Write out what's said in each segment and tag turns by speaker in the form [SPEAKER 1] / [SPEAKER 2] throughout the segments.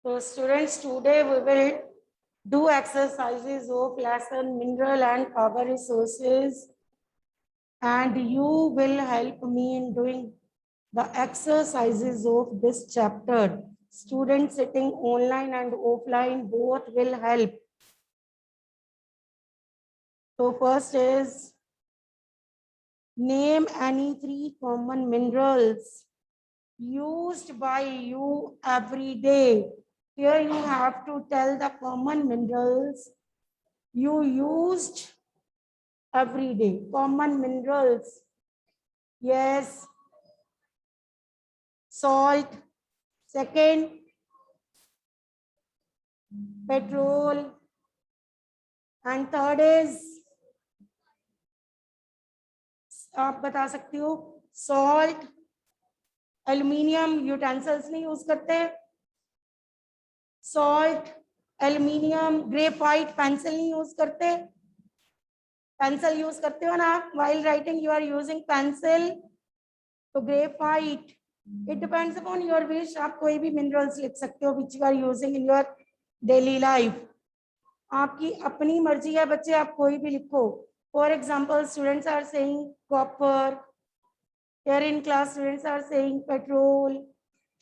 [SPEAKER 1] So students, today we will do exercises of lesson mineral and power resources, and you will help me in doing the exercises of this chapter. Students sitting online and offline both will help. So first is name any 3 common minerals used by you every day. Here you have to tell the common minerals you used every day. Common minerals. Yes. Salt. Second, petrol. And third is, आप बता सकती हो, salt. Aluminium utensils नहीं use करते. Salt, aluminium, graphite, pencil नहीं use करते. Pencil use करते हो ना आप, while writing you are using pencil. तो graphite. It depends upon your wish. आप कोई भी minerals लिख सकते हो which you are using in your daily life. आपकी अपनी मर्जी है बच्चे, आप कोई भी लिखो. For example, students are saying copper. Here in class, students are saying petrol,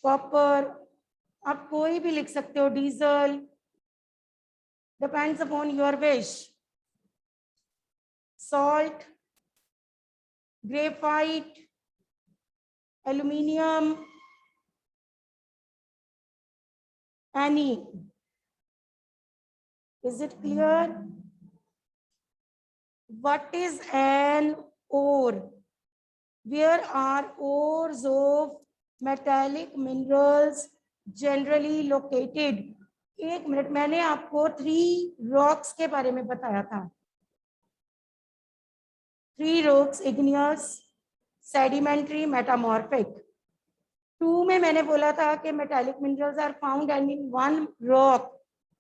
[SPEAKER 1] copper. आप कोई भी लिख सकते हो. Diesel. Depends upon your wish. Salt, graphite, aluminium, any. Is it clear? What is an ore? Where are ores of metallic minerals generally located? एक minute, मैंने आपको 3 rocks के बारे में बताया था. 3 रॉक्स, इग्नियस, सेडिमेंट्री, मेटामॉर्फिक. 2 में मैंने बोला था कि metallic minerals are found and in 1 rock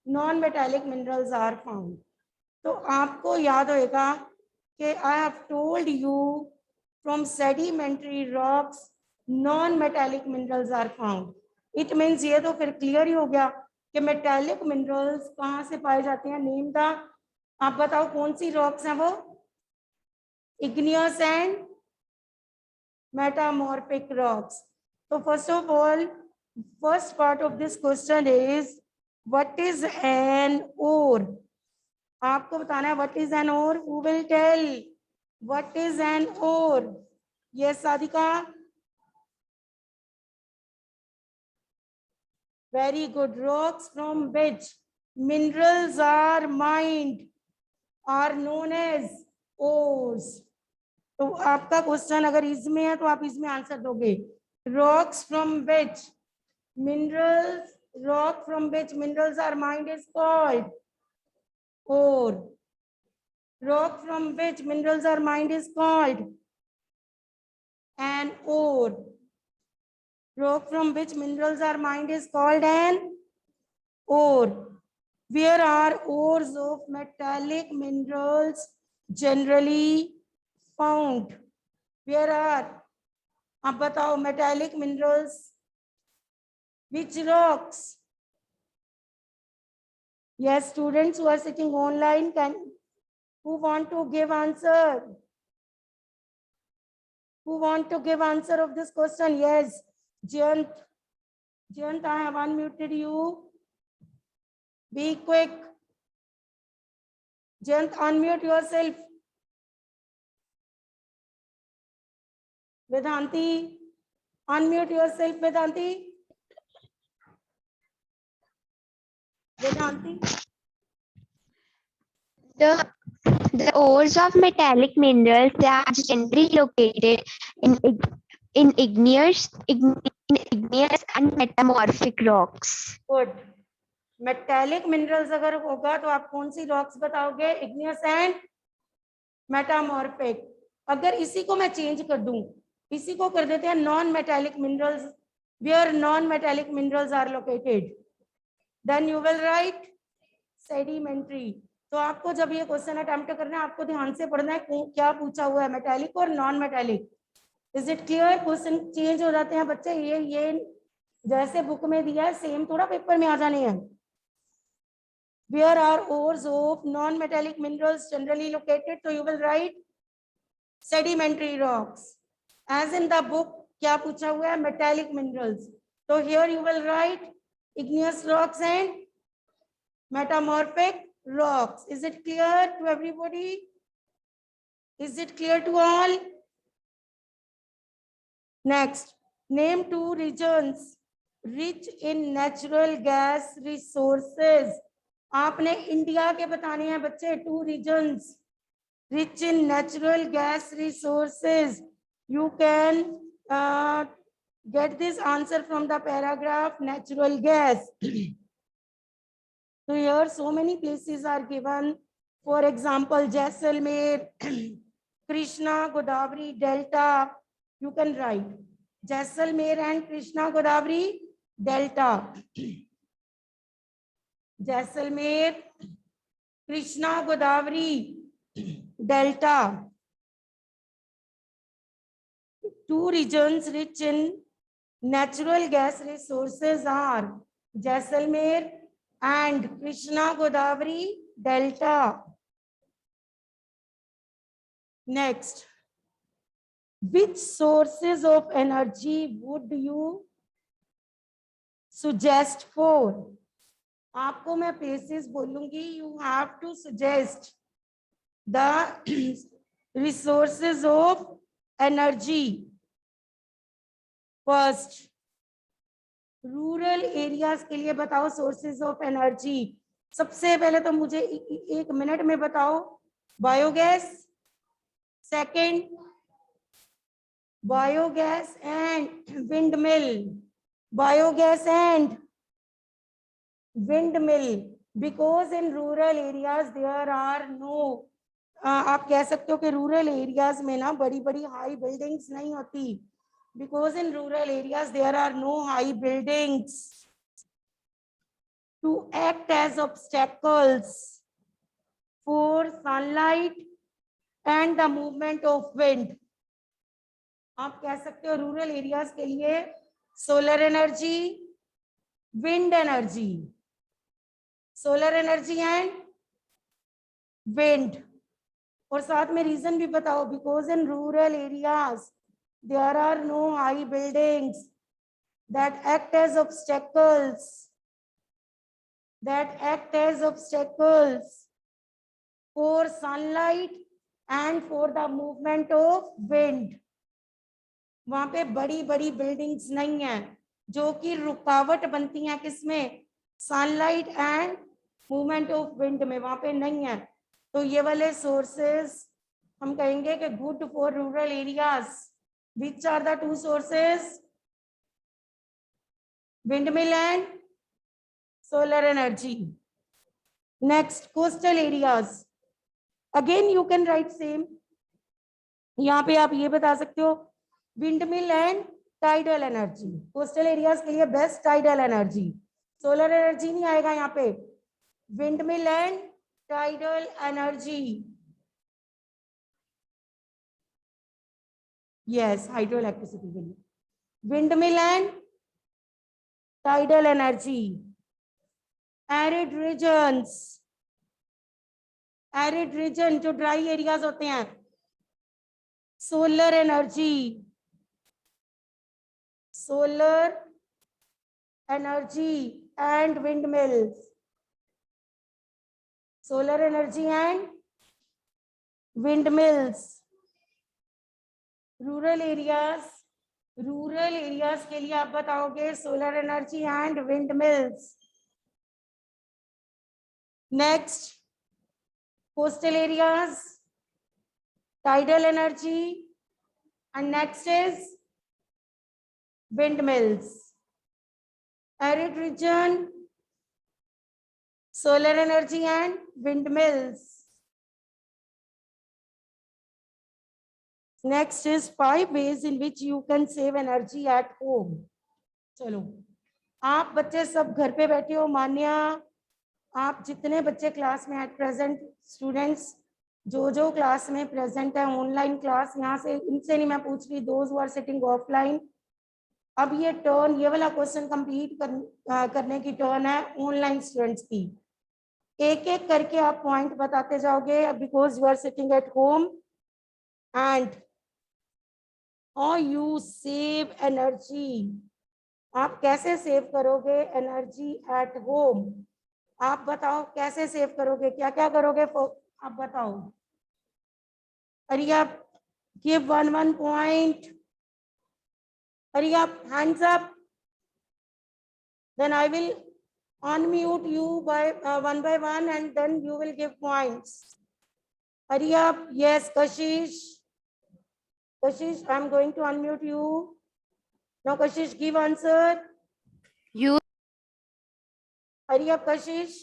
[SPEAKER 1] non metallic minerals are found. तो आपको याद होगा कि I have told you from sedimentary rocks non metallic minerals are found. It means ये तो फिर क्लियर ही हो गया कि मेटालिक मिनरल्स कहाँ से पाए जाते हैं. नेम द, आप बताओ कौन सी रॉक्स हैं वो. Igneous and metamorphic rocks. So first of all, first part of this question is what is an ore? आपको बताना है what is an ore. Who will tell what is an ore? Yes, Sadika. Very good. Rocks from which minerals are mined are known as ores. तो आपका question अगर इसमें है तो आप इसमें आंसर दोगे. Rocks from which minerals, rock from which minerals are mined is called ore. Rock from which minerals are mined is called an ore. Rock from which minerals are mined is called an ore. Where are ores of metallic minerals generally found? Where are, आप बताओ, metallic minerals, which rocks? Yes, students who are sitting online, who want to give answer? Who want to give answer of this question? Yes, Jayant. Jayant, I have unmuted you. Be quick. Jayant, unmute yourself. Vedanti, unmute yourself, Vedanti. Vedanti.
[SPEAKER 2] The ores of metallic minerals, they are generally located in igneous and metamorphic rocks.
[SPEAKER 1] Good. Metallic minerals अगर होगा तो आप कौन सी rocks बताओगे? Igneous and metamorphic. अगर इसी को मैं चेंज कर दूं, इसी को कर देते हैं non metallic minerals. Where non metallic minerals are located, then you will write sedimentary. तो आपको जब ये क्वेश्चन अटेम्प्ट करना है आपको ध्यान से पढ़ना है क्या पूछा हुआ है, मेटालिक और non metallic. Is it clear? Question change हो जाते हैं बच्चे. ये जैसे बुक में दिया है सेम थोड़ा पेपर में आ जाने हैं. Where are ores of non-metallic minerals generally located? So you will write sedimentary rocks. As in the book, क्या पूछा हुआ है? Metallic minerals. So here you will write igneous rocks and metamorphic rocks. Is it clear to everybody? Is it clear to all? Next, name two regions rich in natural gas resources. आपने India के बताने हैं बच्चे. Two reasons rich in natural gas resources. You can get this answer from the paragraph natural gas. So here so many places are given. For example, Jaisalmer, Krishna Godavari Delta. You can write Jaisalmer and Krishna Godavari Delta. Jaisalmer, Krishna Godavari Delta. Two regions rich in natural gas resources are Jaisalmer and Krishna Godavari Delta. Next, which sources of energy would you suggest for? आपको मैं places बोलूंगी. You have to suggest the resources of energy. First, rural areas के लिए बताओ sources of energy. सबसे पहले तो मुझे एक मिनट में बताओ. Biogas. Second, biogas and wind mill. Biogas and wind mill. Because in rural areas there are no, आप कह सकते हो कि रूरल एरियाज में ना बड़ी बड़ी हाई बिल्डिंग्स नहीं होती. Because in rural areas there are no high buildings to act as obstacles for sunlight and the movement of wind. आप कह सकते हो रूरल एरियाज के लिए solar energy, wind energy. Solar energy and wind. और साथ में रीजन भी बताओ. Because in rural areas there are no high buildings that act as obstacles for sunlight and for the movement of wind. वहां पे बड़ी बड़ी बिल्डिंग्स नहीं है जो कि रुकावट बनती हैं किसमें? Sunlight and movement of wind में. वहां पे नहीं है. तो ये वाले सोर्सेस हम कहेंगे कि good for rural areas. Which are the two sources? Windmill and solar energy. Next, coastal areas. Again, you can write same. यहाँ पे आप ये बता सकते हो windmill and tidal energy. Coastal areas के लिए best tidal energy. Solar energy नहीं आएगा यहाँ पे. Windmill and tidal energy. Yes, hydroelectricity के लिए windmill and tidal energy. Arid regions, arid region जो dry areas होते हैं, solar energy, solar energy and windmills. Solar energy and windmills. Rural areas के लिए आप बताओगे solar energy and wind mills. Next, coastal areas, tidal energy and next is wind mills. Arid region, solar energy and wind mills. Next is 5 ways in which you can save energy at home. चलो, आप बच्चे सब घर पे बैठे हो. मान्या, आप जितने बच्चे क्लास में एट प्रेजेंट, स्टूडेंट्स जो क्लास में प्रेजेंट है, ऑनलाइन क्लास, यहाँ से इनसे नहीं मैं पूछ रही, those who are sitting offline, अब ये टर्न, ये वाला क्वेश्चन कंप्लीट करने की टर्न है ऑनलाइन स्टूडेंट्स की। एक एक करके आप पॉइंट बताते जाओगे, because you are sitting at home and how you save energy. आप कैसे सेव करोगे एनर्जी एट होम? आप बताओ कैसे सेव करोगे, क्या क्या करोगे, आप बताओ। Hurry up, give one point, hurry up, hands up, then I will unmute you by one and then you will give points. Hurry up. Yes, Kashish. Kashish, I'm going to unmute you. Now, Kashish, give answer.
[SPEAKER 3] Use
[SPEAKER 1] Hurry up, Kashish.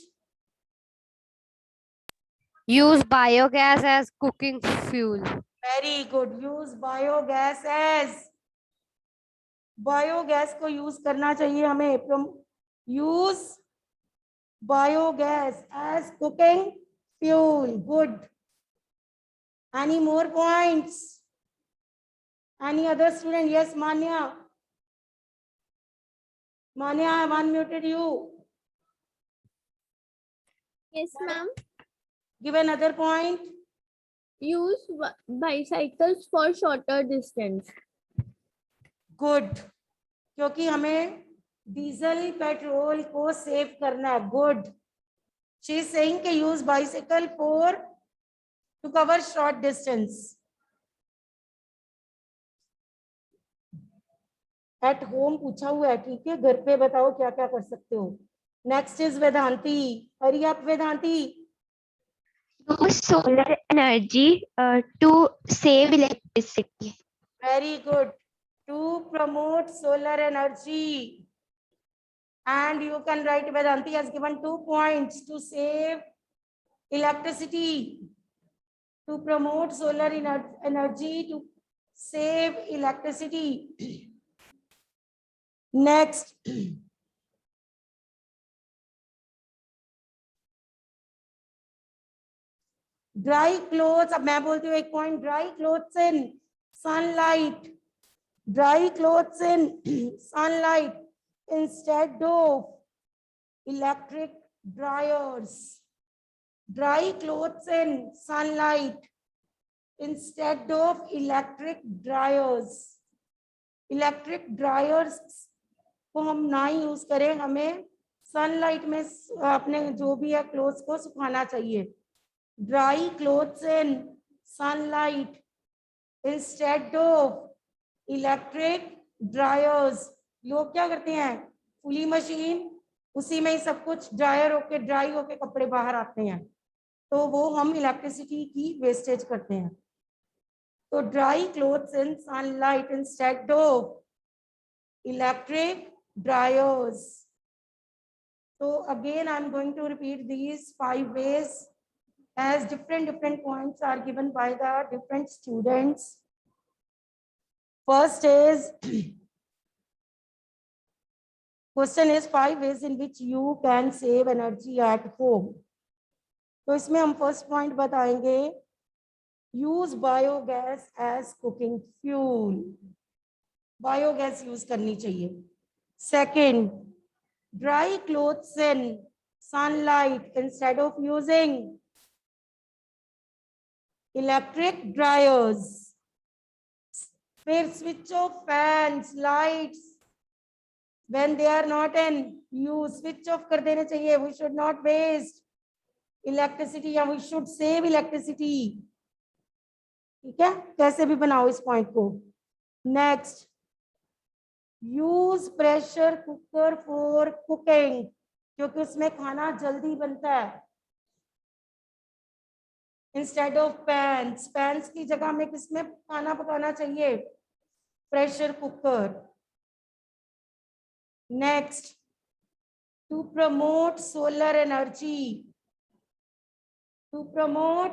[SPEAKER 3] biogas as cooking fuel.
[SPEAKER 1] Very good. Use biogas as, biogas को use करना चाहिए हमें। Use biogas as cooking fuel. Good. Any more points? Any other student? Yes, Manya. Manya, I have unmuted you.
[SPEAKER 4] Yes, ma'am.
[SPEAKER 1] Give another point.
[SPEAKER 4] Use bicycles for shorter distance.
[SPEAKER 1] Good. क्योंकि हमें diesel petrol को save करना है। Good. She is saying कि use bicycle for to cover short distance. At home पूछा हुआ है, ठीक है। घर पे बताओ क्या क्या कर सकते हो। Next is Vedanti. Hurry up Vedanti.
[SPEAKER 2] Use solar energy to save electricity.
[SPEAKER 1] Very good. To promote solar energy and you can write Vedanti has given 2 points to save electricity, to promote solar energy to save electricity. Next, dry clothes. अब मैं बोलती हूँ एक point, dry clothes in sunlight, dry clothes in sunlight instead of electric dryers, dry clothes in sunlight instead of electric dryers. Electric dryers को हम ना ही use करें, हमें सनलाइट में अपने जो भी है क्लोथ्स को सुखाना चाहिए। Dry clothes in sunlight instead of electric dryers. लोग क्या करते हैं, फुली मशीन, उसी में ही सब कुछ ड्रायर होके ड्राई होके कपड़े बाहर आते हैं, तो वो हम इलेक्ट्रिसिटी की वेस्टेज करते हैं। तो dry clothes in sunlight instead of electric dryers. So again, I'm going to repeat these 5 ways as different points are given by the different students. First is, question is 5 ways in which you can save energy at home. तो इसमें हम first point बताएंगे, use biogas as cooking fuel. Biogas use करनी चाहिए। Second, dry clothes in sunlight instead of using electric dryers. फिर switch off fans, lights when they are not in use, switch off कर देने चाहिए। we should not waste electricity या we should save electricity। ठीक है, कैसे भी बनाओ इस पॉइंट को। Next, use pressure cooker for cooking, क्योंकि उसमें खाना जल्दी बनता है। इंस्टेड ऑफ पैंस, पैंस की जगह में किसमें खाना पकाना चाहिए, pressure cooker. Next, to promote solar energy, to promote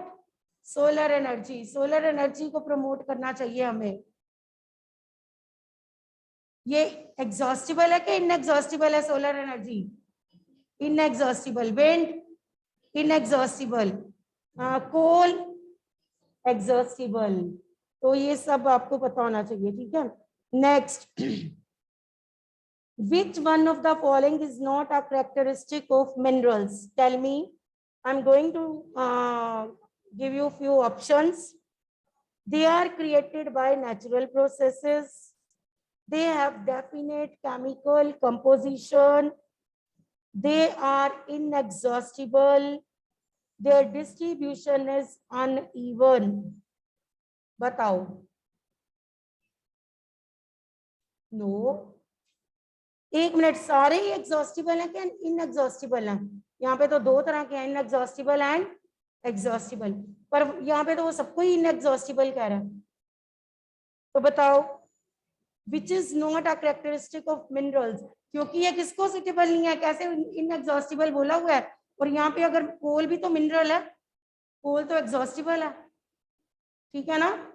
[SPEAKER 1] solar energy, solar energy को प्रमोट करना चाहिए हमें। ये एग्जॉस्टिबल है कि इनएग्जॉस्टिबल है solar energy? Inexhaustible. Wind inexhaustible, coal exhaustible. तो ये सब आपको पता होना चाहिए, ठीक है। Next, Which one of the following is not a characteristic of minerals? Tell me. I'm going to give you few options. They are created by natural processes. They have definite chemical composition. They are inexhaustible. Their distribution is uneven. बताओ. No. एक minute, सारे ही exhaustible हैं क्या inexhaustible हैं? यहाँ पे तो दो तरह के हैं, इनएग्जॉस्टिबल एंड एग्जॉस्टिबल, पर यहाँ पे तो वो सबको ही इनएग्जॉस्टिबल कह रहा है. तो बताओ which is not a characteristic of minerals, क्योंकि ये किसको सुटेबल नहीं है, कैसे इनएग्जॉस्टिबल बोला हुआ है. और यहाँ पे अगर कोल भी तो मिनरल है, कोल तो एग्जॉस्टिबल है. ठीक है ना?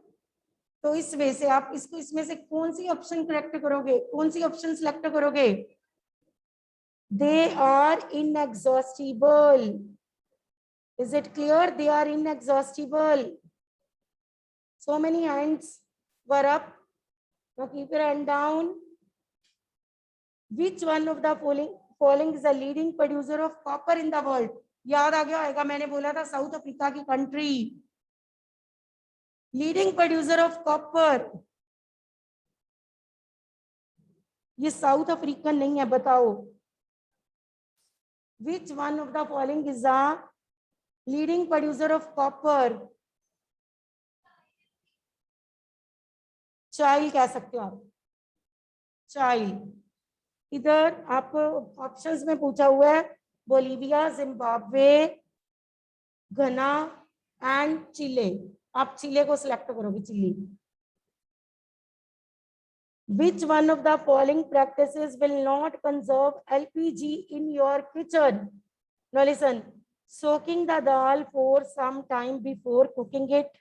[SPEAKER 1] तो इस वे से आप इसको इसमें से कौन सी ऑप्शन करेक्ट करोगे, कौन सी ऑप्शन सिलेक्ट करोगे? They are inexhaustible. Is it clear? They are inexhaustible. So many hands were up. Now keep your hand down. Which one of the following is a leading producer of copper in the world? याद आ गया होगा, मैंने बोला था south Africa की country. Leading producer of copper. ये south African नहीं है, बताओ. Which one of the following is a leading producer of copper? चाइल कह सकते हो आप, चाइल. इधर आपको ऑप्शंस में पूछा हुआ है बोलीविया, जिम्बाब्वे, घना एंड चिले. आप चिले को सिलेक्ट करोगे, chilli. Which one of the following practices will not conserve LPG in your kitchen? Now listen. Soaking the dal for some time before cooking it.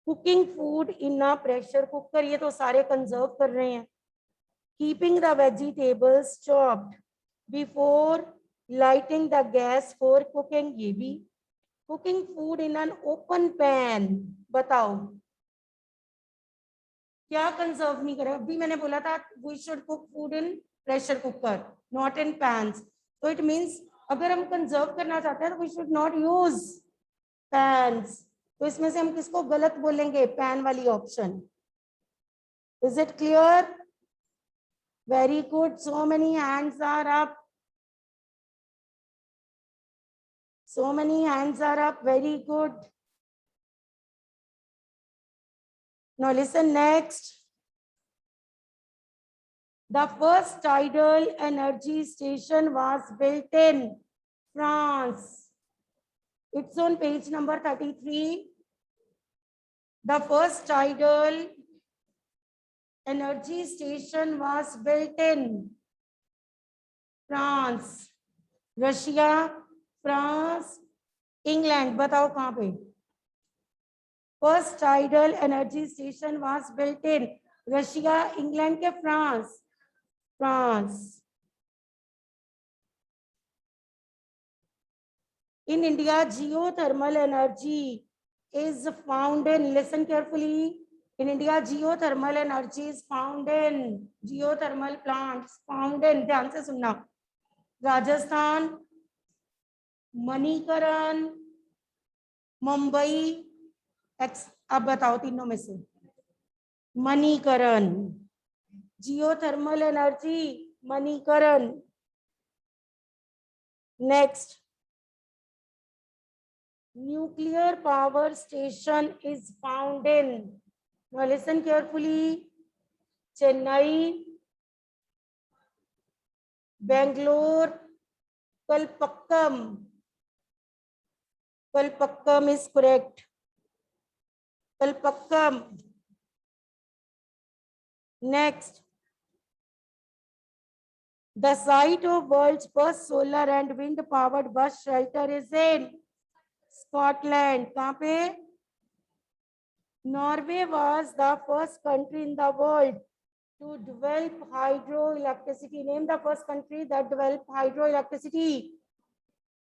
[SPEAKER 1] Cooking food in a pressure cooker, ये तो सारे conserve कर रहे हैं. Keeping the vegetables chopped before lighting the gas for cooking, ये भी. Cooking food in an open pan, बताओ क्या कंजर्व नहीं करेगा? अभी मैंने बोला था we should cook food in pressure cooker, not in pans. तो it means अगर हम कंजर्व करना चाहते हैं तो we should not use pans. तो इसमें से हम किसको गलत बोलेंगे? पैन वाली option. Is it clear? Very good. So many hands are up. So many hands are up. Very good. Now listen next. The first tidal energy station was built in France. It's on page number 33. The first tidal energy station was built in France. Russia, France, England. बताओ कहाँ पे? First tidal energy station was built in Russia, England के France. France. In India, geothermal energy is found in, listen carefully. In India, geothermal energy is found in geothermal plants found in, ध्यान से सुनना, राजस्थान, मणिकरण, मुंबई. अब बताओ तीनों में से. Manikaran. Geothermal energy, Manikaran. Next. Nuclear power station is found in, now listen carefully, Chennai, Bangalore, Kalpakkam. Kalpakkam is correct. Kalpakkam. Next. The site of world's first solar and wind powered bus shelter is in Scotland. कहाँ पे? Norway was the first country in the world to develop hydroelectricity. Name the first country that developed hydroelectricity.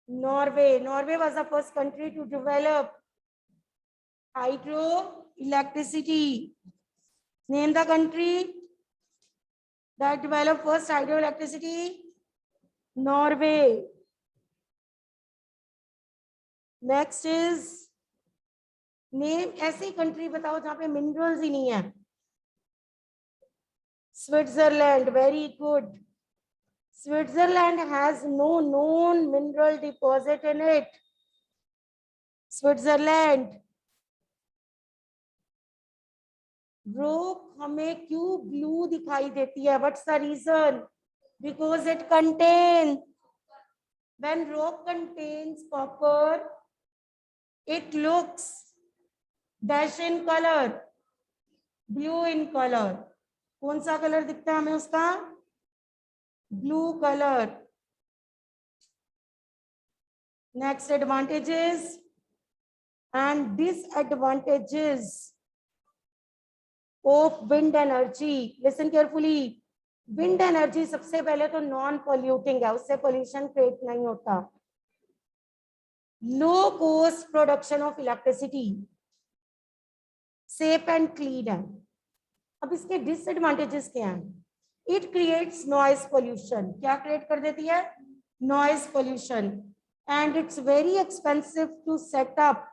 [SPEAKER 1] Norway. Norway was the first country to develop hydroelectricity. Name the country. that developed first hydroelectricity? Norway. Next is name ऐसी country बताओ जहां पे minerals ही नहीं है. Switzerland, very good. Switzerland has no known mineral deposit in it. Switzerland. Rock हमें क्यों blue दिखाई देती है? What's the reason? Because it contains, when rock contains copper, it looks dash in color, blue in color. कौन सा colour दिखता है हमें उसका? Blue color. Next advantages and disadvantages of wind energy. Listen carefully. Wind energy सबसे पहले तो non polluting है, उससे पोल्यूशन क्रिएट नहीं होता. Low cost production of electricity, safe and clean है. अब इसके डिसएडवांटेजेस क्या हैं? It creates noise pollution. क्या क्रिएट कर देती है? Noise pollution. And it's very expensive to setup.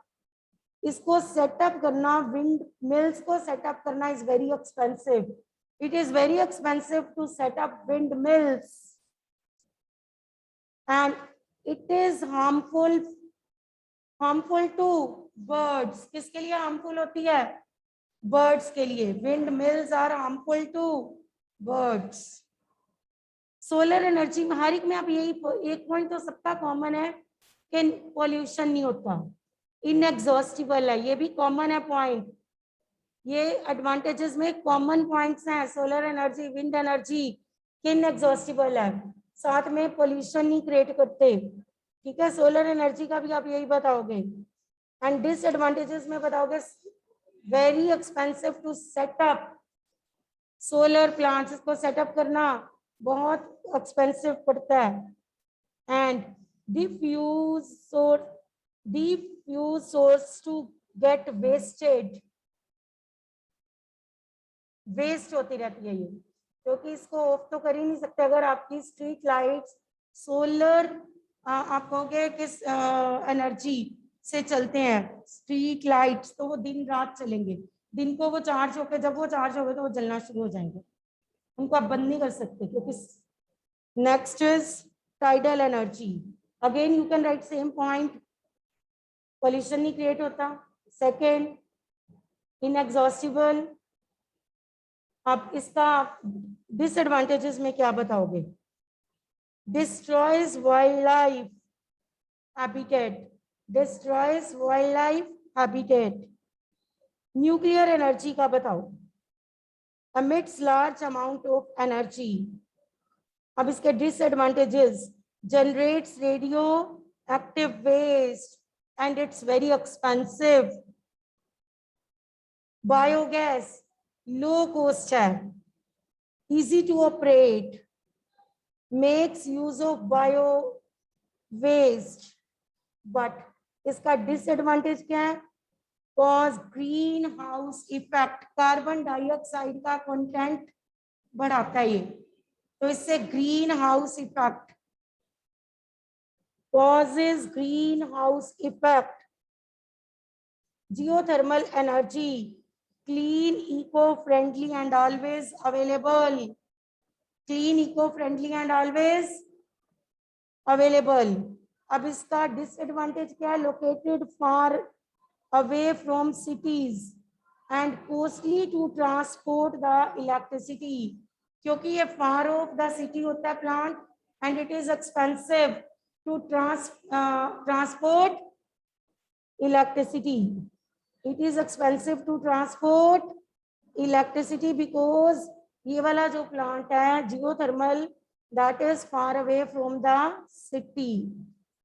[SPEAKER 1] इसको सेटअप करना, विंड मिल्स को सेटअप करना is very expensive. It is very expensive to set up windmills, and it is harmful to birds. किसके लिए harmful होती है? Birds के लिए. Windmills are harmful to birds. Solar energy में हर एक में आप यही एक पॉइंट तो सबका कॉमन है कि पोल्यूशन नहीं होता, इनएग्जॉस्टिबल है. ये भी कॉमन है पॉइंट. ये एडवांटेजेस में कॉमन पॉइंट्स हैं. Solar energy, wind energy inexhaustible है, साथ में पोल्यूशन नहीं क्रिएट करते. ठीक है, सोलर एनर्जी का भी आप यही बताओगे. एंड डिसएडवांटेजेस में बताओगे very expensive to setup solar plants. इसको सेटअप करना बहुत एक्सपेंसिव पड़ता है. And diffuse source to get wasted. Waste होती रहती है ये, क्योंकि इसको ऑफ तो कर ही नहीं सकते. अगर आपकी स्ट्रीट लाइट्स सोलर आप कहोगे किस एनर्जी से चलते हैं स्ट्रीट लाइट्स, तो वो दिन रात चलेंगे. दिन को वो चार्ज होकर, जब वो चार्ज हो गए तो वो जलना शुरू हो जाएंगे. उनको आप बंद नहीं कर सकते क्योंकि. Next is tidal energy. Again you can write same point. Pollution नहीं क्रिएट होता. Second, inexhaustible. आप इसका डिसएडवांटेजेस में क्या बताओगे? Destroys wildlife habitat. Destroys wildlife habitat. Nuclear energy का बताओ. emits large amount of energy. अब इसके disadvantages, generates radioactive waste and it's very expensive. Biogas low cost है, easy to operate, makes use of bio waste. But इसका disadvantage क्या है? Cause green house effect. Carbon dioxide का content बढ़ाता है ये, तो इससे green house effect, causes green house effect. Geothermal energy, clean, eco-friendly and always available. Clean, eco-friendly and always available. अब इसका डिसएडवांटेज क्या है? Located far away from cities and costly to transport the electricity. क्योंकि ये far off the city होता है plant, and it is expensive to transport electricity. It is expensive to transport electricity because ये वाला जो plant है geothermal, that is far away from the city.